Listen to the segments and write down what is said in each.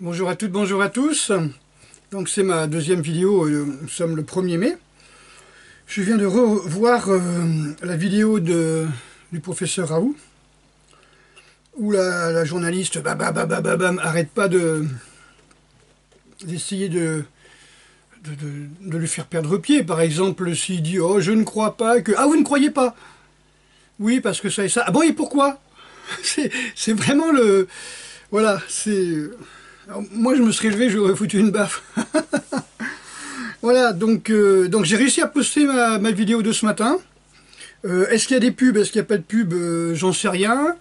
Bonjour à toutes, bonjour à tous. Donc c'est ma deuxième vidéo, nous sommes le 1er mai. Je viens de revoir la vidéo du professeur Raoult, où la journaliste arrête pas d'essayer de lui faire perdre pied. Par exemple, s'il dit « Oh, je ne crois pas que... » Ah, vous ne croyez pas? Oui, parce que ça et ça. Ah bon, et pourquoi? C'est vraiment le... Voilà, c'est... Alors, moi, je me serais levé, j'aurais foutu une baffe. Voilà, donc j'ai réussi à poster ma vidéo de ce matin. Est-ce qu'il y a des pubs? Est-ce qu'il n'y a pas de pubs? J'en sais rien.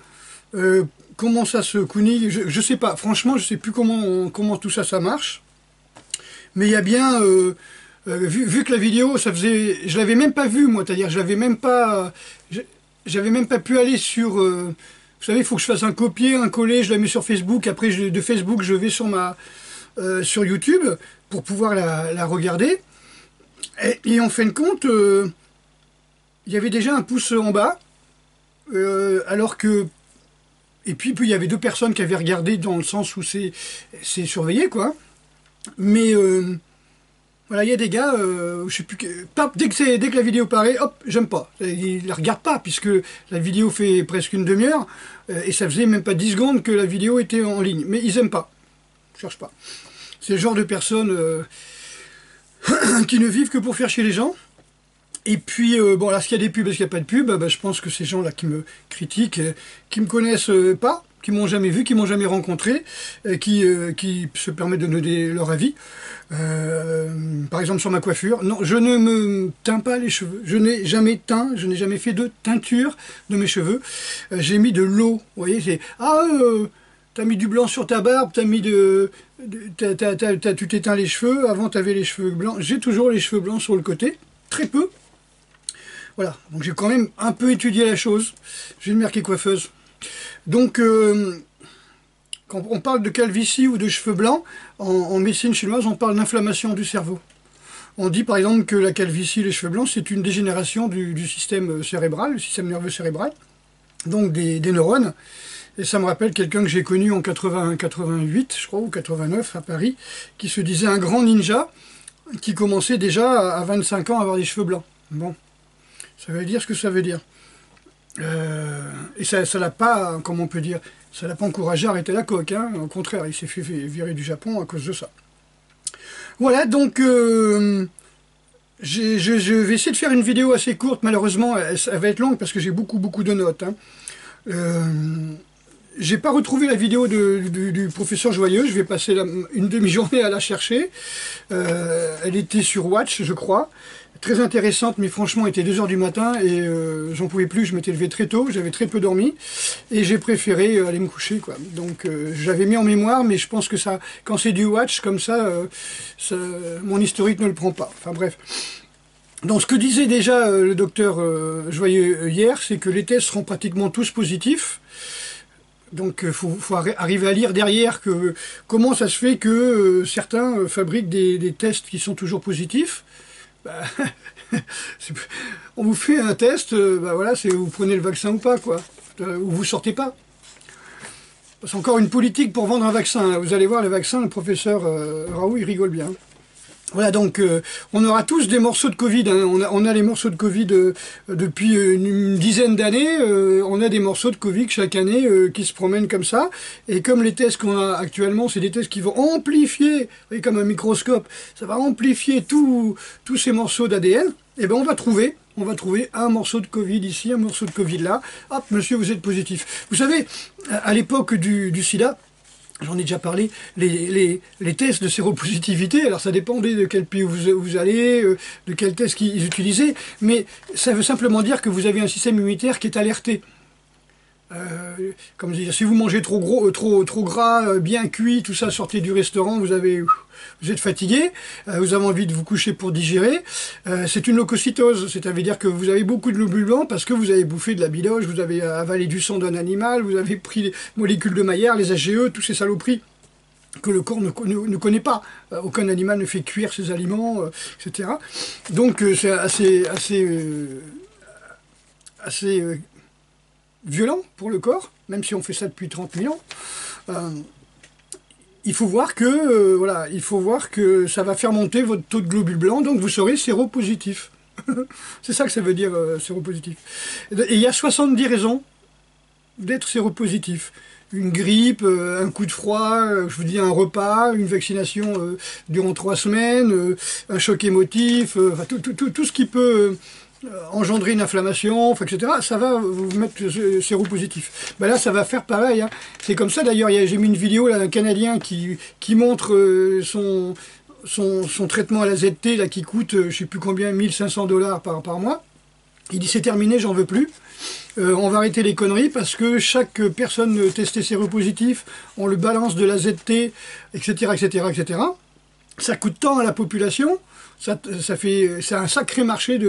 Comment ça se cunille? Je sais pas. Franchement, je sais plus comment tout ça marche. Mais il y a bien... vu que la vidéo, ça faisait... Je l'avais même pas vue, moi. C'est-à-dire, je l'avais même pas... J'avais même pas pu aller sur... vous savez, il faut que je fasse un copier, un coller, je la mets sur Facebook. Après, de Facebook, je vais sur YouTube pour pouvoir la regarder. Et en fin de compte, il y avait déjà un pouce en bas, alors que... Et puis il y avait deux personnes qui avaient regardé dans le sens où c'est surveillé, quoi. Mais voilà, il y a des gars, je sais plus, dès que la vidéo paraît, hop, j'aime pas. Ils la regardent pas, puisque la vidéo fait presque une demi-heure, et ça faisait même pas 10 secondes que la vidéo était en ligne. Mais ils aiment pas, je cherche pas. C'est le genre de personnes qui ne vivent que pour faire chier les gens. Et puis, bon, là, s'il y a des pubs, est-ce qu'il n'y a pas de pubs, je pense que ces gens-là qui me critiquent, qui me connaissent pas, qui m'ont jamais vu, qui m'ont jamais rencontré, qui se permettent de donner leur avis. Par exemple, sur ma coiffure. Non, je ne me teins pas les cheveux. Je n'ai jamais teint, je n'ai jamais fait de teinture de mes cheveux. J'ai mis de l'eau. Vous voyez, c'est... Ah, t'as mis du blanc sur ta barbe, t'as mis tu t'éteins les cheveux, avant t'avais les cheveux blancs. J'ai toujours les cheveux blancs sur le côté, très peu. Voilà, donc j'ai quand même un peu étudié la chose. J'ai une mère qui est coiffeuse. Donc, quand on parle de calvitie ou de cheveux blancs, en médecine chinoise, on parle d'inflammation du cerveau. On dit par exemple que la calvitie, les cheveux blancs, c'est une dégénération du système cérébral, le système nerveux cérébral, donc des neurones. Et ça me rappelle quelqu'un que j'ai connu en 88, je crois, ou 89 à Paris, qui se disait un grand ninja, qui commençait déjà à 25 ans à avoir des cheveux blancs. Bon. Ça veut dire ce que ça veut dire. Et ça l'a pas, comment on peut dire, ça l'a pas encouragé à arrêter la coke. Hein. Au contraire, il s'est fait virer du Japon à cause de ça. Voilà, donc je vais essayer de faire une vidéo assez courte. Malheureusement, elle va être longue parce que j'ai beaucoup de notes. Hein. J'ai pas retrouvé la vidéo du professeur Joyeux. Je vais passer une demi-journée à la chercher. Elle était sur Watch, je crois. Très intéressante, mais franchement, il était 2 h du matin et j'en pouvais plus. Je m'étais levé très tôt, j'avais très peu dormi et j'ai préféré aller me coucher, quoi. Donc j'avais mis en mémoire, mais je pense que ça, quand c'est du Watch comme ça, mon historique ne le prend pas. Enfin bref. Donc ce que disait déjà le docteur Joyeux hier, c'est que les tests seront pratiquement tous positifs. Donc il faut arriver à lire derrière comment ça se fait que certains fabriquent des tests qui sont toujours positifs. On vous fait un test, voilà, c'est vous prenez le vaccin ou pas, quoi, ou vous sortez pas. C'est encore une politique pour vendre un vaccin. Vous allez voir, le vaccin, le professeur Raoult, il rigole bien. Voilà, donc on aura tous des morceaux de Covid. Hein. On a les morceaux de Covid depuis une dizaine d'années. On a des morceaux de Covid chaque année qui se promènent comme ça. Et comme les tests qu'on a actuellement, c'est des tests qui vont amplifier, vous voyez, comme un microscope, ça va amplifier tous ces morceaux d'ADN. Et ben on va trouver un morceau de Covid ici, un morceau de Covid là. Hop, monsieur, vous êtes positif. Vous savez, à l'époque du sida, j'en ai déjà parlé, les tests de séropositivité, alors ça dépendait de quel pays vous allez, de quel test qu'ils utilisaient, mais ça veut simplement dire que vous avez un système immunitaire qui est alerté. Comme dire, si vous mangez trop gros, trop gras, bien cuit, tout ça, sortez du restaurant, vous êtes fatigué, vous avez envie de vous coucher pour digérer, c'est une leucocytose, c'est-à-dire que vous avez beaucoup de globules blancs parce que vous avez bouffé de la biloche, vous avez avalé du sang d'un animal, vous avez pris les molécules de Maillard, les AGE, tous ces saloperies que le corps ne connaît pas. Aucun animal ne fait cuire ses aliments, etc. Donc c'est assez violent pour le corps, même si on fait ça depuis 30 000 ans. il faut voir que voilà, il faut voir que ça va faire monter votre taux de globules blancs, donc vous serez séropositif. C'est ça que ça veut dire séropositif. Et il y a 70 raisons d'être séropositif. Une grippe, un coup de froid, je vous dis un repas, une vaccination durant 3 semaines, un choc émotif, enfin, tout ce qui peut engendrer une inflammation, etc. Ça va vous mettre séropositif. Ben là, ça va faire pareil. Hein. C'est comme ça d'ailleurs, j'ai mis une vidéo là d'un Canadien qui montre son traitement à la ZT là, qui coûte, je sais plus combien, 1500 $ par mois. Il dit c'est terminé, j'en veux plus. On va arrêter les conneries parce que chaque personne testée séropositif, on le balance de la ZT, etc., etc., etc. Ça coûte tant à la population, c'est un sacré marché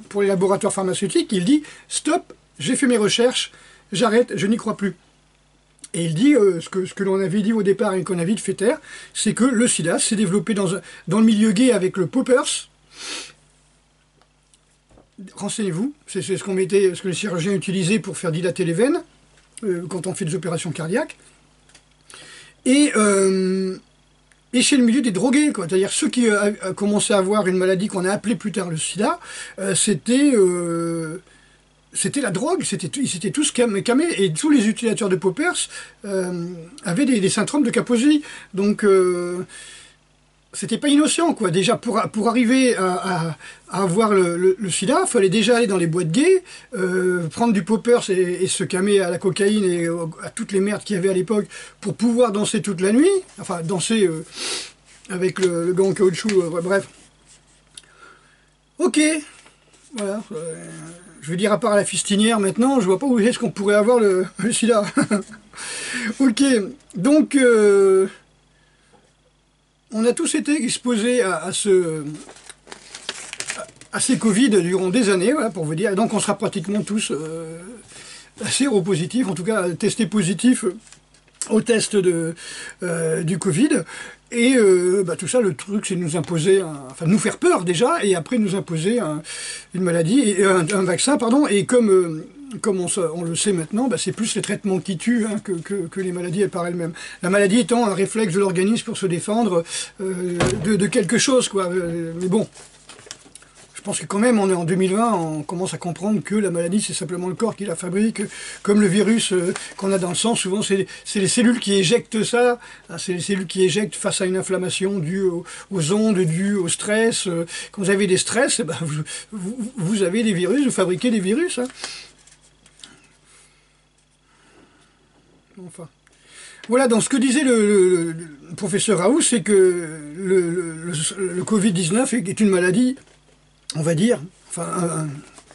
pour les laboratoires pharmaceutiques. Il dit stop, j'ai fait mes recherches, j'arrête, je n'y crois plus. Et il dit ce que l'on avait dit au départ et qu'on a vite fait taire, c'est que le sida s'est développé dans le milieu gay avec le poppers. Renseignez-vous, c'est ce que les chirurgiens utilisaient pour faire dilater les veines quand on fait des opérations cardiaques. Et chez le milieu des drogués, c'est-à-dire ceux qui commençaient à avoir une maladie qu'on a appelée plus tard le sida, c'était la drogue, c'était tous camés, et tous les utilisateurs de poppers avaient des syndromes de Kaposi. Donc c'était pas innocent, quoi. Déjà, pour arriver à avoir le sida, il fallait déjà aller dans les boîtes gays, prendre du poppers et se camer à la cocaïne et à toutes les merdes qu'il y avait à l'époque pour pouvoir danser toute la nuit. Enfin, danser avec le gant en caoutchouc, bref. Ok, voilà. Je veux dire, à part la fistinière, maintenant, je vois pas où est-ce qu'on pourrait avoir le sida. Ok, donc... on a tous été exposés à ces Covid durant des années, voilà, pour vous dire. Et donc on sera pratiquement tous séropositifs, en tout cas testés positifs au test du Covid. Et tout ça, le truc, c'est de nous imposer, enfin de nous faire peur déjà, et après nous imposer une maladie, et un vaccin, pardon. Et comme on le sait maintenant, c'est plus les traitements qui tuent que les maladies par elles-mêmes. La maladie étant un réflexe de l'organisme pour se défendre de quelque chose, quoi. Mais bon, je pense que quand même, on est en 2020, on commence à comprendre que la maladie, c'est simplement le corps qui la fabrique. Comme le virus qu'on a dans le sang, souvent, c'est les cellules qui éjectent ça. C'est les cellules qui éjectent face à une inflammation due aux ondes, due au stress. Quand vous avez des stress, vous avez des virus, vous fabriquez des virus. Hein. Enfin. Voilà, donc ce que disait le professeur Raoult, c'est que le Covid-19 est une maladie, on va dire, enfin,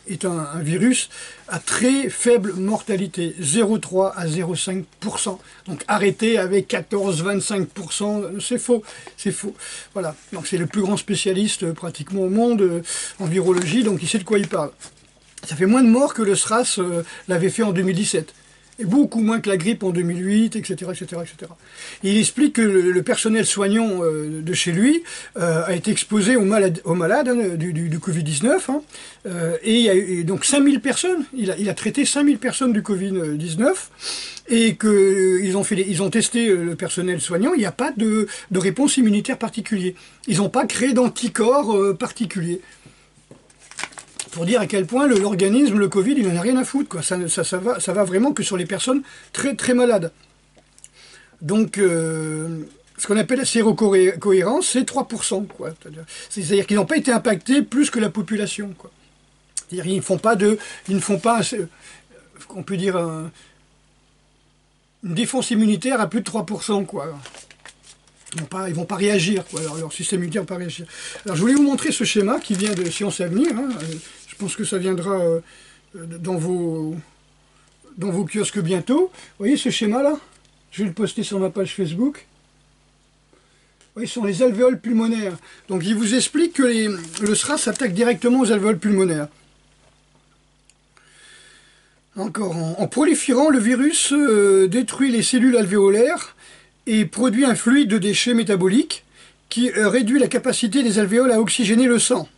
est un virus à très faible mortalité, 0,3 à 0,5%. Donc arrêtez avec 14-25%, c'est faux, c'est faux. Voilà, donc c'est le plus grand spécialiste pratiquement au monde en virologie, donc il sait de quoi il parle. Ça fait moins de morts que le SRAS l'avait fait en 2017. Et beaucoup moins que la grippe en 2008, etc., etc., etc. Et il explique que le personnel soignant de chez lui a été exposé aux malades du Covid-19, hein, et donc 5000 personnes, il a traité 5000 personnes du Covid-19, et qu'ils ont testé le personnel soignant, il n'y a pas de réponse immunitaire particulière. Ils n'ont pas créé d'anticorps particuliers. Pour dire à quel point l'organisme, le Covid, il n'en a rien à foutre, quoi. Ça va vraiment que sur les personnes très très malades. Donc, ce qu'on appelle la sérocohérence, c'est 3%, quoi. C'est-à-dire qu'ils n'ont pas été impactés plus que la population, quoi. C'est-à-dire ils ne font pas, on peut dire, une défense immunitaire à plus de 3%, quoi. Ils vont pas réagir, quoi. Leur système immunitaire ne va pas réagir. Alors, je voulais vous montrer ce schéma qui vient de Science Avenir, hein. Je pense que ça viendra dans vos kiosques bientôt. Vous voyez ce schéma-là? Je vais le poster sur ma page Facebook. Vous voyez, ce sont les alvéoles pulmonaires. Donc il vous explique que le SRAS s'attaque directement aux alvéoles pulmonaires. Encore, en proliférant, le virus détruit les cellules alvéolaires et produit un fluide de déchets métaboliques qui réduit la capacité des alvéoles à oxygéner le sang.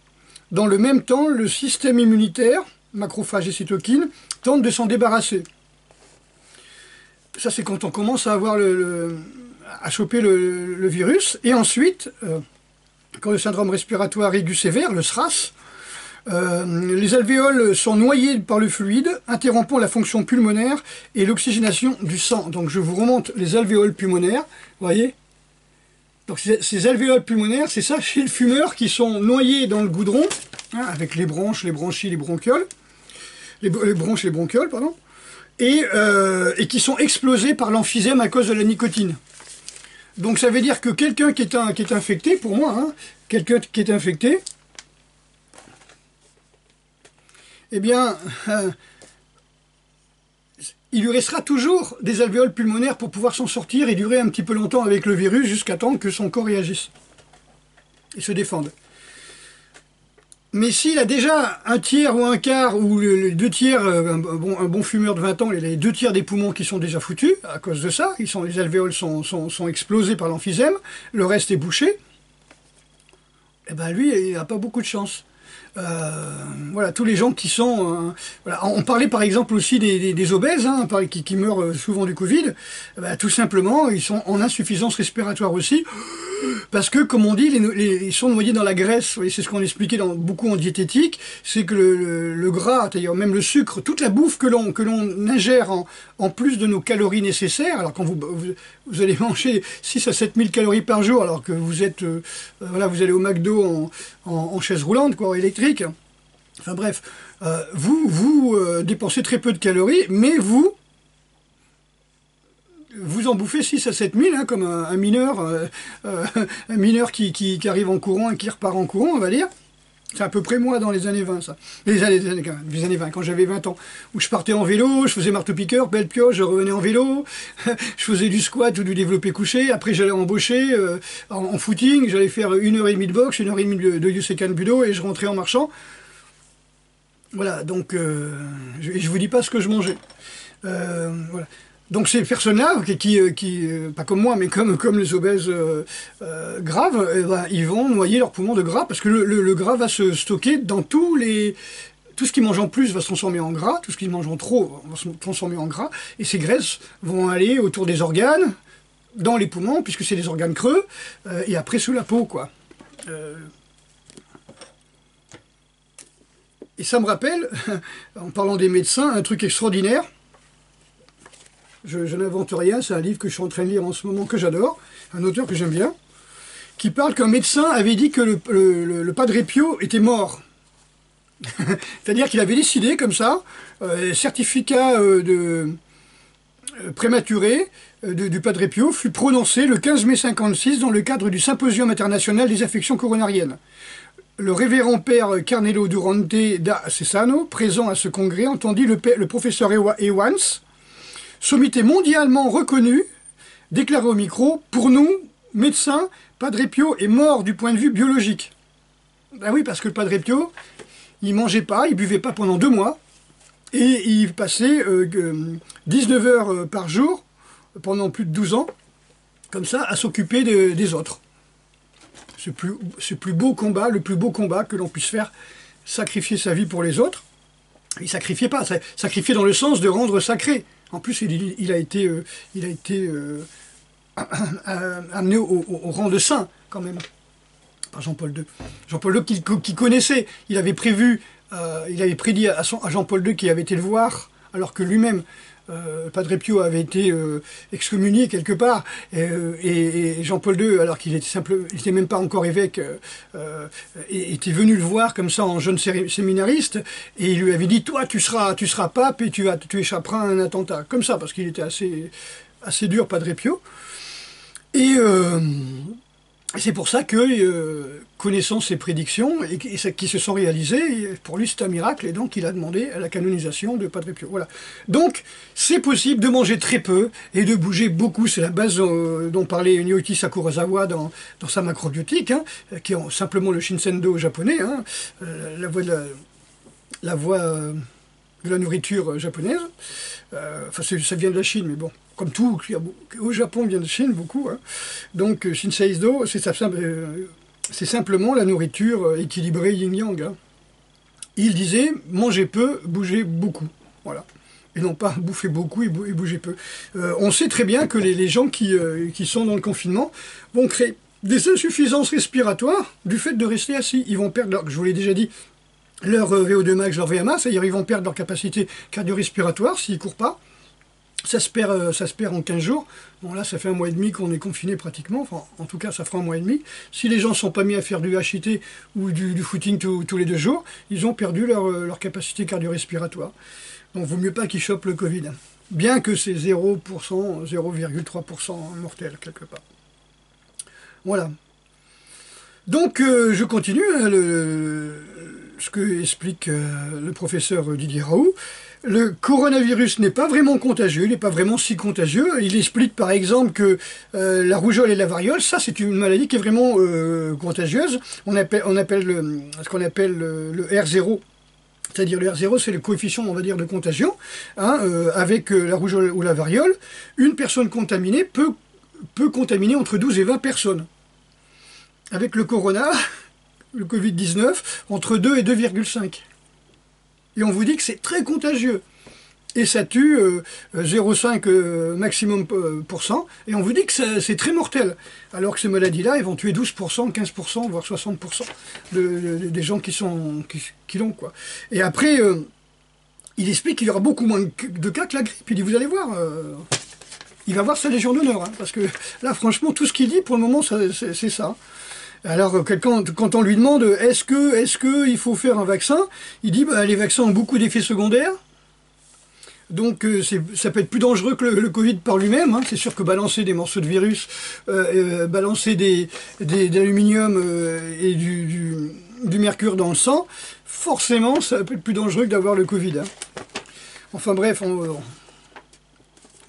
Dans le même temps, le système immunitaire, macrophages et cytokines, tente de s'en débarrasser. Ça, c'est quand on commence à avoir à choper le virus. Et ensuite, quand le syndrome respiratoire aigu sévère, le SRAS, les alvéoles sont noyées par le fluide, interrompant la fonction pulmonaire et l'oxygénation du sang. Donc je vous remonte les alvéoles pulmonaires, vous voyez. Donc ces alvéoles pulmonaires, c'est ça chez le fumeur, qui sont noyés dans le goudron, hein, avec les branches, les branchies, les bronchioles, les bronches, les bronchioles, pardon, et qui sont explosés par l'emphysème à cause de la nicotine. Donc ça veut dire que quelqu'un qui est infecté, pour moi, hein, quelqu'un qui est infecté, eh bien, il lui restera toujours des alvéoles pulmonaires pour pouvoir s'en sortir et durer un petit peu longtemps avec le virus jusqu'à temps que son corps réagisse et se défende. Mais s'il a déjà un tiers ou un quart, ou les deux tiers, un bon fumeur de 20 ans, il a les deux tiers des poumons qui sont déjà foutus à cause de ça, les alvéoles sont explosés par l'emphysème, le reste est bouché, et ben lui, il n'a pas beaucoup de chance. Voilà, tous les gens qui sont... voilà. On parlait par exemple aussi des obèses, hein, qui meurent souvent du Covid. Tout simplement, ils sont en insuffisance respiratoire aussi, parce que, comme on dit, ils sont noyés dans la graisse. C'est ce qu'on expliquait beaucoup en diététique, c'est que le gras, c'est-à-dire même le sucre, toute la bouffe que l'on ingère en plus de nos calories nécessaires, alors quand vous allez manger 6 à 7 000 calories par jour, alors que vous êtes... voilà, vous allez au McDo en chaise roulante, quoi, électrique. Enfin bref, vous dépensez très peu de calories, mais vous en bouffez 6 à 7 000, hein, comme un mineur, un mineur qui arrive en courant et qui repart en courant, on va dire. C'est à peu près moi dans les années 20, ça. Les années 20, quand j'avais 20 ans. Où je partais en vélo, je faisais marteau-piqueur, belle pioche, je revenais en vélo, je faisais du squat ou du développé couché, après j'allais embaucher en footing, j'allais faire 1h30 de boxe, 1h30 de Yusekan Budo, et je rentrais en marchant. Voilà, donc je vous dis pas ce que je mangeais. Voilà. Donc ces personnes-là, qui pas comme moi, mais comme les obèses graves, ils vont noyer leurs poumons de gras, parce que le gras va se stocker dans tout ce qu'ils mangent en plus va se transformer en gras, tout ce qu'ils mangent en trop va se transformer en gras, et ces graisses vont aller autour des organes, dans les poumons, puisque c'est des organes creux, et après sous la peau, quoi. Et ça me rappelle, en parlant des médecins, un truc extraordinaire. Je n'invente rien, c'est un livre que je suis en train de lire en ce moment, que j'adore, un auteur que j'aime bien, qui parle qu'un médecin avait dit que le Padre Pio était mort. C'est-à-dire qu'il avait décidé, comme ça, certificat prématuré du Padre Pio fut prononcé le 15 mai 56 dans le cadre du Symposium international des affections coronariennes. Le révérend père Carnelo Durante da Cesano, présent à ce congrès, entendit le professeur Ewans, sommité mondialement reconnue, déclaré au micro, pour nous, médecins, Padre Pio est mort du point de vue biologique. Ben oui, parce que le Padre Pio, il mangeait pas, il buvait pas pendant 2 mois, et il passait 19 heures par jour, pendant plus de 12 ans, comme ça, à s'occuper des autres. C'est le plus beau combat que l'on puisse faire, sacrifier sa vie pour les autres. Il sacrifiait pas, sacrifier dans le sens de rendre sacré. En plus, il a été amené au rang de saint, quand même, par Jean-Paul II. Jean-Paul II qui connaissait, il avait prédit à Jean-Paul II qui avait été le voir, alors que lui-même, Padre Pio avait été excommunié quelque part, et Jean-Paul II, alors qu'il était même pas encore évêque, était venu le voir comme ça en jeune séminariste, et il lui avait dit: toi tu seras pape et tu échapperas à un attentat, comme ça, parce qu'il était assez dur, Padre Pio. Et c'est pour ça que, connaissant ses prédictions, et qui se sont réalisées, pour lui c'est un miracle, et donc il a demandé la canonisation de Padre Pio. Voilà. Donc, c'est possible de manger très peu, et de bouger beaucoup, c'est la base dont parlait Nyoichi Sakurozawa dans sa macrobiotique, hein, qui est simplement le Shinsendo japonais, hein, la voie de la nourriture japonaise. Enfin, ça vient de la Chine, mais bon, comme tout, au Japon vient de Chine, beaucoup. Hein. Donc, Shinseido, c'est simplement la nourriture équilibrée yin-yang. Hein. Il disait, mangez peu, bougez beaucoup. Voilà. et non pas bouffer beaucoup et bouger peu. On sait très bien que les gens qui sont dans le confinement vont créer des insuffisances respiratoires du fait de rester assis. Ils vont perdre, je vous l'ai déjà dit, leur VO2 max, leur VMA, c'est-à-dire ils vont perdre leur capacité cardio-respiratoire s'ils ne courent pas. Ça se perd en 15 jours. Bon là, ça fait 1 mois et demi qu'on est confiné pratiquement. Enfin, en tout cas, ça fera 1 mois et demi. Si les gens ne sont pas mis à faire du HIIT ou du footing tous les 2 jours, ils ont perdu leur capacité cardio-respiratoire. Donc, vaut mieux pas qu'ils chopent le Covid. Bien que c'est 0%, 0,3% mortel, quelque part. Voilà. Donc, je continue ce que explique le professeur Didier Raoult. Le coronavirus n'est pas vraiment contagieux, il n'est pas vraiment si contagieux. Il explique par exemple que la rougeole et la variole, ça c'est une maladie qui est vraiment contagieuse. On appelle ce qu'on appelle le R0. C'est-à-dire le R0, c'est le coefficient, on va dire, de contagion. Hein, avec la rougeole ou la variole, une personne contaminée peut contaminer entre 12 et 20 personnes. Avec le corona, le Covid-19, entre 2 et 2,5. Et on vous dit que c'est très contagieux. Et ça tue 0,5 maximum %. Et on vous dit que c'est très mortel. Alors que ces maladies-là, elles vont tuer 12%, 15%, voire 60% des gens qui l'ont, quoi. Et après, il explique qu'il y aura beaucoup moins de cas que la grippe. Il dit, vous allez voir, il va avoir sa Légion d'honneur. Hein, parce que là, franchement, tout ce qu'il dit, pour le moment, c'est ça. Alors, quand on lui demande est-ce que il faut faire un vaccin, il dit bah, les vaccins ont beaucoup d'effets secondaires, donc ça peut être plus dangereux que le Covid par lui-même. Hein. C'est sûr que balancer des morceaux de virus, balancer d'aluminium et du mercure dans le sang, forcément, ça peut être plus dangereux que d'avoir le Covid. Hein. Enfin bref, vous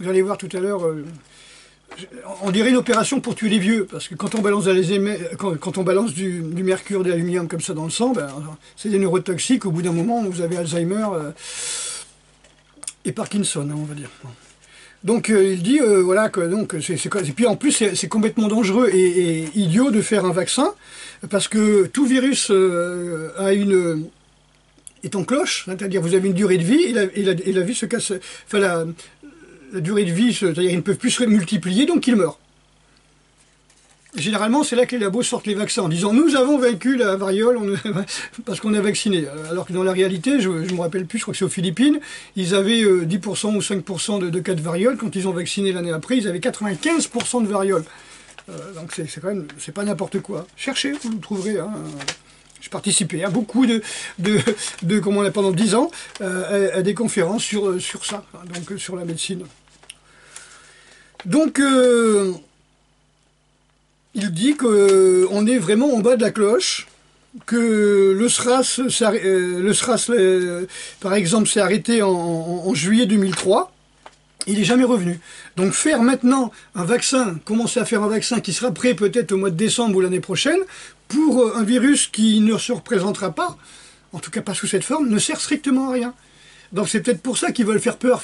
allez voir tout à l'heure. On dirait une opération pour tuer les vieux, parce que quand on balance, quand on balance du mercure, de l'aluminium comme ça dans le sang, ben, c'est des neurotoxiques, au bout d'un moment vous avez Alzheimer et Parkinson, hein, on va dire. Donc il dit, voilà, que donc, et puis en plus c'est complètement dangereux et idiot de faire un vaccin, parce que tout virus est en cloche, c'est-à-dire vous avez une durée de vie et la vie se casse, enfin la durée de vie, c'est-à-dire qu'ils ne peuvent plus se multiplier, donc ils meurent. Généralement, c'est là que les labos sortent les vaccins, en disant « Nous avons vaincu la variole parce qu'on a vacciné ». Alors que dans la réalité, je ne me rappelle plus, je crois que c'est aux Philippines, ils avaient 10% ou 5% de cas de variole. Quand ils ont vacciné l'année après, ils avaient 95% de variole. Donc c'est quand même, c'est pas n'importe quoi. Cherchez, vous le trouverez. Hein. J'ai participé à beaucoup comme on a pendant 10 ans, à des conférences sur ça, hein, donc sur la médecine. Donc, il dit qu'on est vraiment en bas de la cloche, que le SRAS, par exemple, s'est arrêté en juillet 2003, il n'est jamais revenu. Donc faire maintenant un vaccin, commencer à faire un vaccin qui sera prêt peut-être au mois de décembre ou l'année prochaine, pour un virus qui ne se représentera pas, en tout cas pas sous cette forme, ne sert strictement à rien. Donc c'est peut-être pour ça qu'ils veulent faire peur,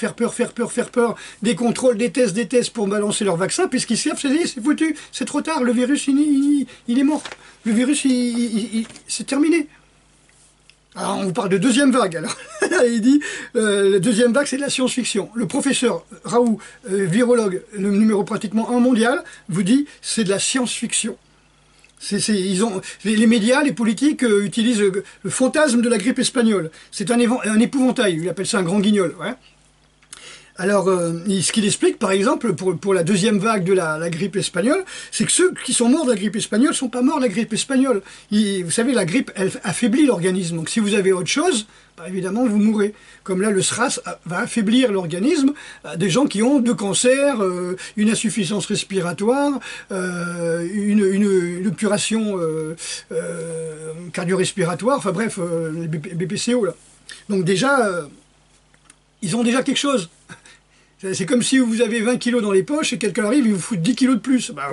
des contrôles, des tests pour balancer leur vaccin, puisqu'ils savent, c'est foutu, c'est trop tard, le virus il est mort, le virus c'est terminé. Alors on vous parle de deuxième vague, alors il dit, la deuxième vague c'est de la science-fiction. Le professeur Raoult, virologue, le numéro pratiquement 1 mondial, vous dit c'est de la science-fiction. Les médias, les politiques utilisent le fantasme de la grippe espagnole. C'est un épouvantail, il appelle ça un grand guignol. Ouais. Alors, ce qu'il explique, par exemple, pour la deuxième vague de la grippe espagnole, c'est que ceux qui sont morts de la grippe espagnole ne sont pas morts de la grippe espagnole. Vous savez, la grippe, elle affaiblit l'organisme. Donc si vous avez autre chose, bah, évidemment, vous mourrez. Comme là, le SRAS va affaiblir l'organisme des gens qui ont 2 cancers, une insuffisance respiratoire, une obturation cardio-respiratoire, enfin bref, les BPCO, là. Donc déjà, ils ont déjà quelque chose. C'est comme si vous avez 20 kilos dans les poches et quelqu'un arrive et vous fout 10 kilos de plus. Bah,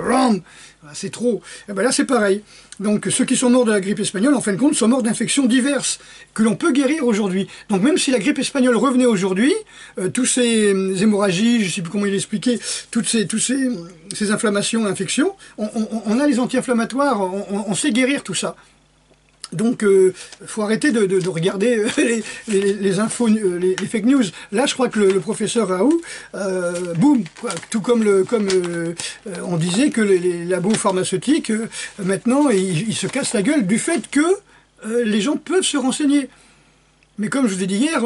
c'est trop. Et ben là, c'est pareil. Donc, ceux qui sont morts de la grippe espagnole, en fin de compte, sont morts d'infections diverses que l'on peut guérir aujourd'hui. Donc, même si la grippe espagnole revenait aujourd'hui, tous ces hémorragies, je ne sais plus comment il expliquait, toutes ces inflammations, infections, on a les anti-inflammatoires, on sait guérir tout ça. Donc, faut arrêter de regarder les infos, les fake news. Là, je crois que le professeur Raoult, boum, quoi, tout comme on disait que les labos pharmaceutiques, maintenant, ils se cassent la gueule du fait que les gens peuvent se renseigner. Mais comme je vous ai dit hier,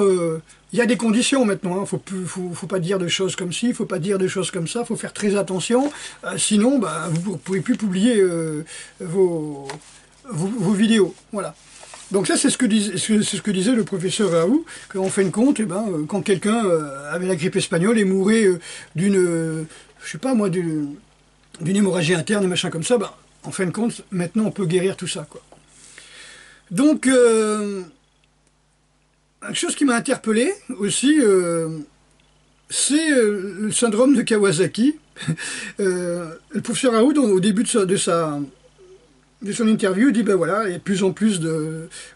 il y a des conditions maintenant. Hein. Faut pas dire de choses comme ci, faut pas dire de choses comme ça. Faut faire très attention. Sinon, bah, vous pouvez plus publier vos vidéos. Voilà. Donc ça, c'est ce que disait le professeur Raoult, qu'en fin de compte, eh ben, quand quelqu'un avait la grippe espagnole et mourait d'une, je sais pas moi, d'une hémorragie interne et machin comme ça, ben, en fin de compte, maintenant, on peut guérir tout ça, quoi. Donc, une chose qui m'a interpellé aussi, c'est le syndrome de Kawasaki. Le professeur Raoult, au début de son interview, dit ben voilà, il y a de plus en plus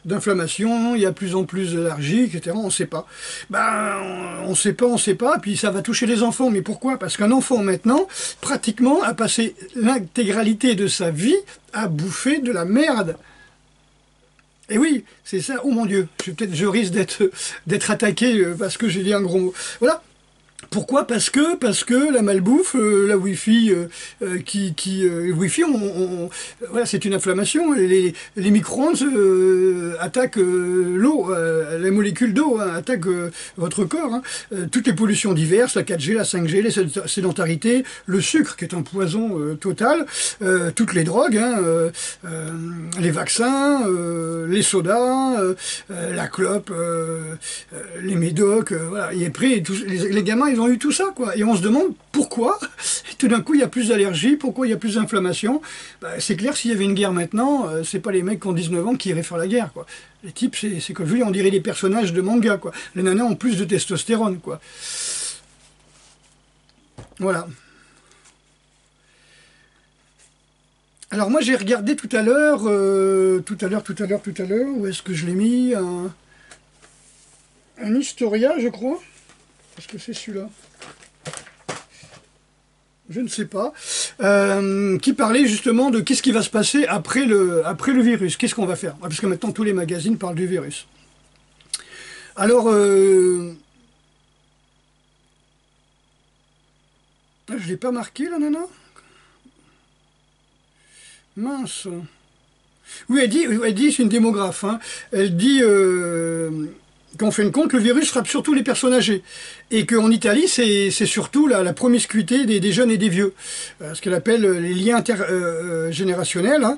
d'inflammation, il y a de plus en plus d'allergies, etc. On ne sait pas. Ben, on sait pas, puis ça va toucher les enfants. Mais pourquoi? Parce qu'un enfant maintenant, pratiquement, a passé l'intégralité de sa vie à bouffer de la merde. Et oui, c'est ça. Oh mon Dieu, je risque d'être attaqué parce que j'ai dit un gros mot. Voilà. Pourquoi? Parce que la malbouffe, la Wi-Fi, Wi-Fi, voilà, c'est une inflammation. Les micro-ondes attaquent l'eau, les molécules d'eau attaquent votre corps. Hein. Toutes les pollutions diverses, la 4G, la 5G, les sédentarités, le sucre qui est un poison total, toutes les drogues, hein, les vaccins, les sodas, la clope, les médocs, voilà. Et après, les gamins, ils ont eu tout ça, quoi. Et on se demande pourquoi, et tout d'un coup, il y a plus d'allergies, pourquoi il y a plus d'inflammation. Bah, c'est clair, s'il y avait une guerre maintenant, c'est pas les mecs qui ont 19 ans qui iraient faire la guerre, quoi. Les types, c'est comme je dis, on dirait des personnages de manga, quoi. Les nanas ont plus de testostérone, quoi. Voilà. Alors moi, j'ai regardé tout à l'heure, où est-ce que je l'ai mis, un Historia, je crois. Est-ce que c'est celui-là? Je ne sais pas. Qui parlait justement de qu'est-ce qui va se passer après le virus. Qu'est-ce qu'on va faire? Parce que maintenant, tous les magazines parlent du virus. Alors, je ne l'ai pas marqué, là, nana? Mince. Oui, elle dit c'est une démographe. Hein. Elle dit qu'en fin de compte, le virus frappe surtout les personnes âgées. Et qu'en Italie, c'est surtout la promiscuité des jeunes et des vieux. Ce qu'elle appelle les liens intergénérationnels. Hein.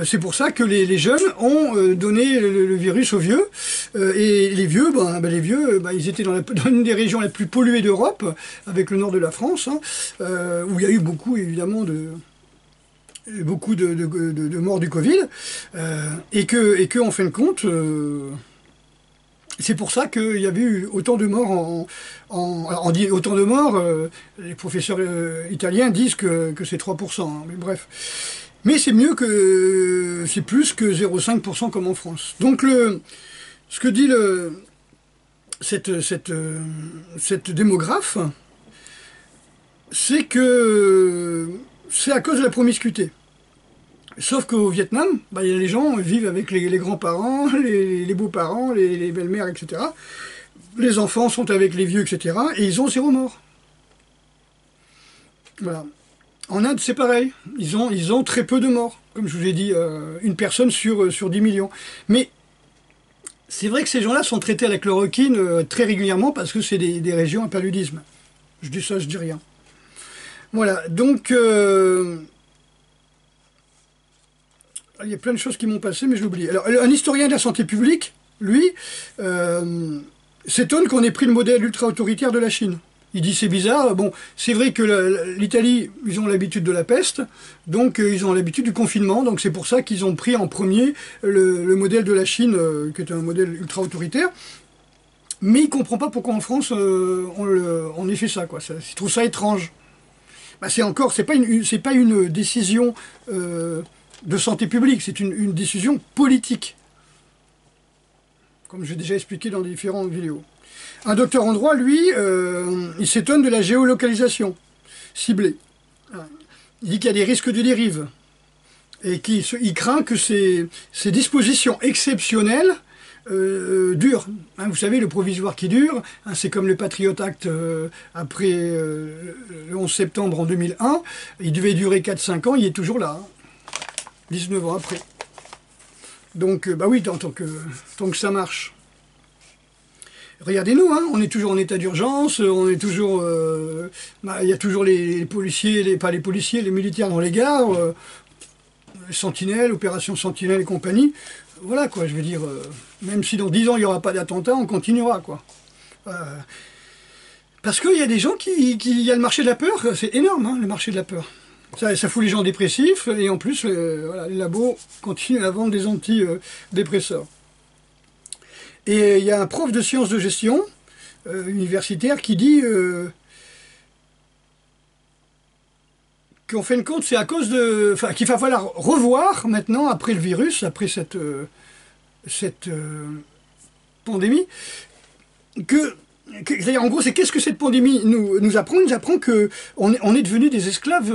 C'est pour ça que les jeunes ont donné le virus aux vieux. Et les vieux, ils étaient dans une des régions les plus polluées d'Europe, avec le nord de la France, hein, où il y a eu beaucoup, évidemment, de morts du Covid, et que en fin de compte, c'est pour ça qu'il y avait eu autant de morts alors on dit autant de morts, les professeurs italiens disent que c'est 3%, hein, mais bref. Mais c'est mieux que, c'est plus que 0,5% comme en France. Donc ce que dit cette démographe, c'est que c'est à cause de la promiscuité. Sauf qu'au Vietnam, les gens vivent avec les grands-parents, les beaux-parents, les belles-mères, etc. Les enfants sont avec les vieux, etc. Et ils ont 0 mort. Voilà. En Inde, c'est pareil. Ils ont très peu de morts. Comme je vous ai dit, une personne sur 10 millions. Mais c'est vrai que ces gens-là sont traités à la chloroquine très régulièrement parce que c'est des régions à paludisme. Je dis ça, je dis rien. Voilà. Donc... il y a plein de choses qui m'ont passé, mais je l'ai oublié. Alors, un historien de la santé publique, lui, s'étonne qu'on ait pris le modèle ultra-autoritaire de la Chine. Il dit c'est bizarre, bon, c'est vrai que l'Italie, ils ont l'habitude de la peste, donc ils ont l'habitude du confinement, donc c'est pour ça qu'ils ont pris en premier le modèle de la Chine, qui est un modèle ultra-autoritaire, mais il ne comprend pas pourquoi en France on ait fait ça, quoi. Il trouve ça étrange. C'est pas une décision de santé publique, c'est une décision politique, comme j'ai déjà expliqué dans différentes vidéos. Un docteur en droit, lui, il s'étonne de la géolocalisation ciblée. Il dit qu'il y a des risques de dérive. et il craint que ces dispositions exceptionnelles durent. Hein, vous savez, le provisoire qui dure, hein, c'est comme le Patriot Act après le 11 septembre en 2001, il devait durer 4-5 ans, il est toujours là, hein, 19 ans après. Donc, bah oui, tant que ça marche. Regardez-nous, hein, on est toujours en état d'urgence, on est toujours, il y a toujours les policiers, pas les policiers, les militaires dans les gares, Sentinelle, opération Sentinelle et compagnie. Voilà quoi, je veux dire, même si dans 10 ans il n'y aura pas d'attentat, on continuera quoi. Parce qu'il y a des gens il y a le marché de la peur, c'est énorme, hein, le marché de la peur. Ça fout les gens dépressifs, et en plus, voilà, les labos continuent à vendre des antidépresseurs. Et il y a un prof de sciences de gestion universitaire qui dit qu'en fin de compte, c'est à cause de... Enfin, qu'il va falloir revoir maintenant, après le virus, après cette pandémie, en gros, c'est qu'est-ce que cette pandémie nous apprend? Elle nous apprend qu'on est devenu des esclaves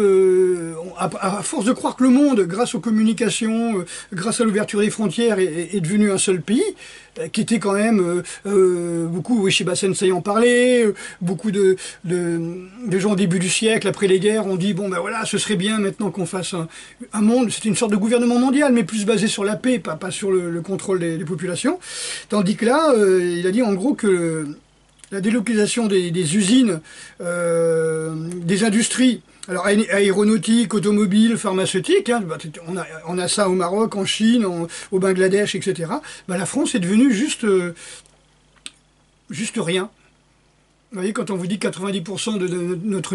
à force de croire que le monde, grâce aux communications, grâce à l'ouverture des frontières, est devenu un seul pays, qui était quand même beaucoup, Ueshiba Sensei en parlait, beaucoup de gens au début du siècle, après les guerres, ont dit bon ben voilà, ce serait bien maintenant qu'on fasse un monde, c'était une sorte de gouvernement mondial, mais plus basé sur la paix, pas sur le contrôle des populations. Tandis que là, il a dit en gros que la délocalisation des usines, des industries, alors aéronautique, automobile, pharmaceutique, hein, on a ça au Maroc, en Chine, au Bangladesh, etc. Ben, la France est devenue juste rien. Vous voyez, quand on vous dit que 90% de notre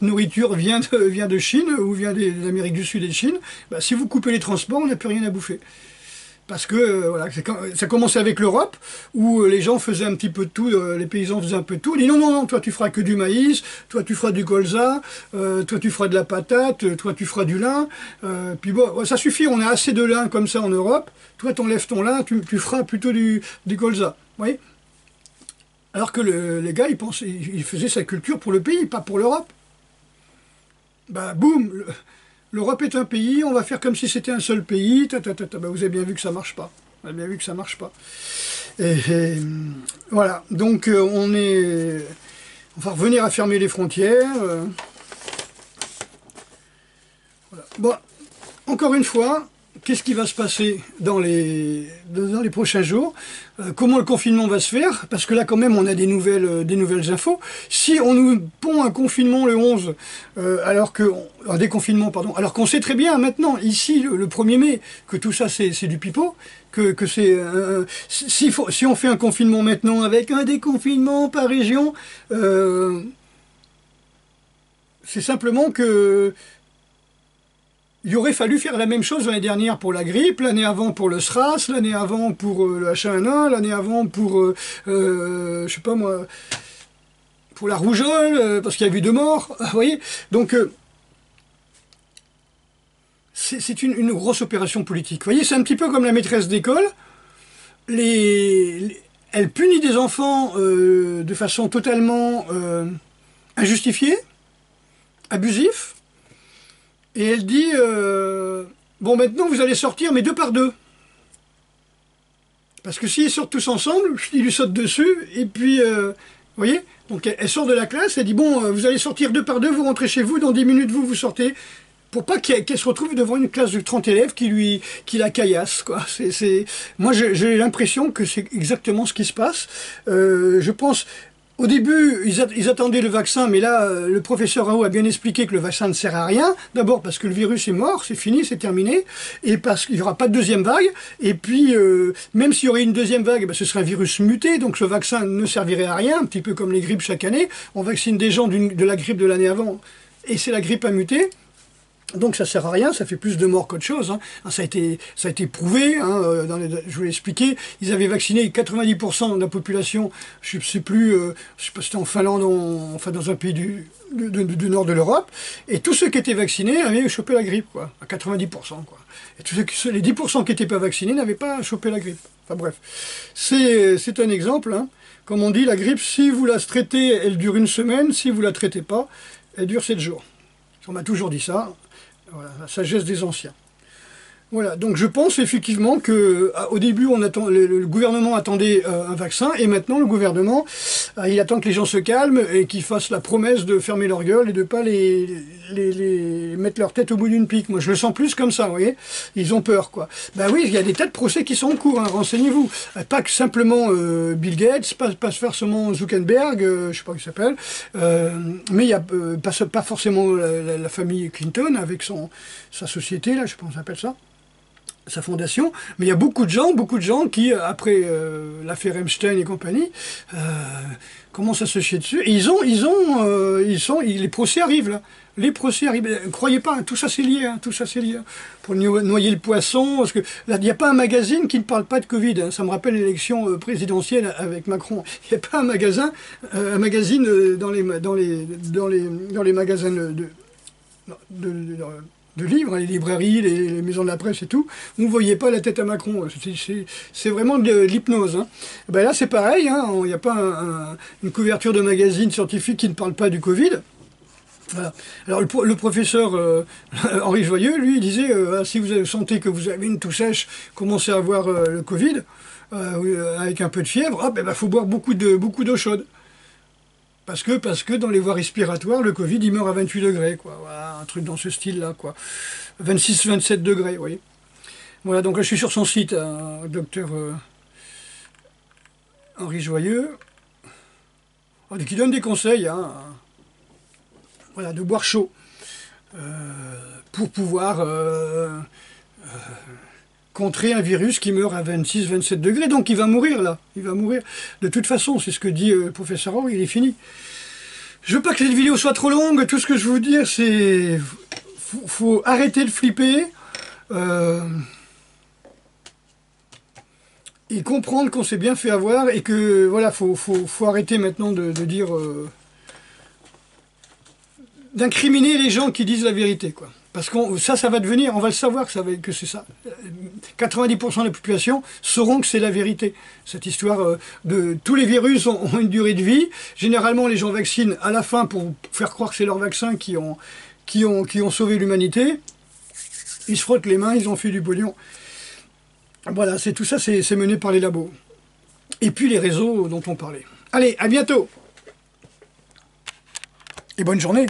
nourriture vient de Chine, ou vient d'Amérique du Sud et de Chine, ben, si vous coupez les transports, on n'a plus rien à bouffer. Parce que voilà, ça commençait avec l'Europe, où les gens faisaient un petit peu de tout, les paysans faisaient un peu de tout. Ils disaient non, toi tu feras que du maïs, toi tu feras du colza, toi tu feras de la patate, toi tu feras du lin. Puis bon, ça suffit, on a assez de lin comme ça en Europe. Toi t'enlèves ton lin, tu feras plutôt du colza. Vous voyez ? Alors que les gars, ils faisaient sa culture pour le pays, pas pour l'Europe. Bah boum, l'Europe est un pays, on va faire comme si c'était un seul pays, bah, vous avez bien vu que ça marche pas. Vous avez bien vu que ça marche pas. Et voilà, donc on va revenir à fermer les frontières. Voilà. Bon, encore une fois, qu'est-ce qui va se passer dans les prochains jours? Comment le confinement va se faire? Parce que là, quand même, on a des nouvelles infos. Si on nous pond un confinement le 11, un déconfinement, pardon, alors qu'on sait très bien maintenant, ici, le 1er mai, que tout ça, c'est du pipeau, que c'est... si on fait un confinement maintenant avec un déconfinement par région, c'est simplement que... Il aurait fallu faire la même chose l'année dernière pour la grippe, l'année avant pour le SRAS, l'année avant pour le H1N1, l'année avant pour, je sais pas moi, pour la rougeole, parce qu'il y a eu 2 morts, vous voyez. Donc, c'est une grosse opération politique. Vous voyez, c'est un petit peu comme la maîtresse d'école. Elle punit des enfants de façon totalement injustifiée, abusive. Et elle dit, bon maintenant vous allez sortir, mais 2 par 2. Parce que s'ils sortent tous ensemble, ils lui sautent dessus, et puis, vous voyez, donc elle sort de la classe, elle dit, bon, vous allez sortir 2 par 2, vous rentrez chez vous, dans 10 minutes vous sortez, pour pas qu'elle se retrouve devant une classe de 30 élèves qui la caillasse, quoi. Moi j'ai l'impression que c'est exactement ce qui se passe. Je pense... Au début, ils attendaient le vaccin, mais là, le professeur Rao a bien expliqué que le vaccin ne sert à rien. D'abord parce que le virus est mort, c'est fini, c'est terminé, et parce qu'il n'y aura pas de deuxième vague. Et puis, même s'il y aurait une deuxième vague, ben, ce serait un virus muté, donc ce vaccin ne servirait à rien, un petit peu comme les grippes chaque année. On vaccine des gens de la grippe de l'année avant, et c'est la grippe à muter. Donc ça sert à rien, ça fait plus de morts qu'autre chose. Hein. Ça a été prouvé. Hein, je vous l'ai expliqué. Ils avaient vacciné 90% de la population. Je sais pas si c'était en Finlande, enfin dans un pays du nord de l'Europe. Et tous ceux qui étaient vaccinés avaient chopé la grippe, quoi, à 90%, quoi. Et les 10% qui n'étaient pas vaccinés n'avaient pas chopé la grippe. Enfin bref, c'est un exemple. Hein. Comme on dit, la grippe, si vous la traitez, elle dure 1 semaine. Si vous la traitez pas, elle dure 7 jours. On m'a toujours dit ça. Voilà, la sagesse des anciens. Voilà, donc je pense effectivement que au début le gouvernement attendait un vaccin et maintenant le gouvernement il attend que les gens se calment et qu'ils fassent la promesse de fermer leur gueule et de pas les mettre leur tête au bout d'une pique. Moi je le sens plus comme ça, vous voyez. Ils ont peur quoi. Ben oui, il y a des tas de procès qui sont en cours, hein, renseignez-vous. Pas que simplement Bill Gates, pas forcément Zuckerberg, je sais pas qui s'appelle, mais il y a pas forcément la famille Clinton avec sa société là, je sais pas comment ça s'appelle ça. Sa fondation, mais il y a beaucoup de gens qui, après l'affaire Epstein et compagnie, commencent à se chier dessus. Et les procès arrivent là. Les procès arrivent. Croyez pas, hein, tout ça c'est lié, hein, tout ça c'est lié. Hein. Pour noyer le poisson, parce que là, il n'y a pas un magazine qui ne parle pas de Covid. Hein. Ça me rappelle l'élection présidentielle avec Macron. Il n'y a pas un magazine dans les magasins de livres, les librairies, les maisons de la presse et tout, vous ne voyez pas la tête à Macron. C'est vraiment de l'hypnose. Hein. Ben là, c'est pareil, hein, il n'y a pas une couverture de magazine scientifique qui ne parle pas du Covid. Voilà. Alors le professeur Henri Joyeux, lui, il disait si vous sentez que vous avez une toux sèche, commencez à avoir le Covid, avec un peu de fièvre, ben, faut boire beaucoup d'eau chaude. Parce que dans les voies respiratoires, le Covid, il meurt à 28 degrés, quoi. Voilà, un truc dans ce style-là, quoi. 26-27 degrés, vous voyez. Voilà, donc là, je suis sur son site, docteur Henri Joyeux, qui donne des conseils, hein, voilà, de boire chaud, pour pouvoir contrer un virus qui meurt à 26-27 degrés, donc il va mourir là, il va mourir. De toute façon, c'est ce que dit le professeur Henri, il est fini. Je veux pas que cette vidéo soit trop longue, tout ce que je veux vous dire c'est... faut arrêter de flipper, et comprendre qu'on s'est bien fait avoir, et que voilà, faut arrêter maintenant de dire... d'incriminer les gens qui disent la vérité, quoi. Parce que ça va devenir, on va le savoir que c'est ça. 90% de la population sauront que c'est la vérité. Cette histoire de tous les virus ont une durée de vie. Généralement, les gens vaccinent à la fin pour faire croire que c'est leur vaccin qui ont sauvé l'humanité. Ils se frottent les mains, ils ont fait du pognon. Voilà, tout ça, c'est mené par les labos. Et puis les réseaux dont on parlait. Allez, à bientôt. Et bonne journée.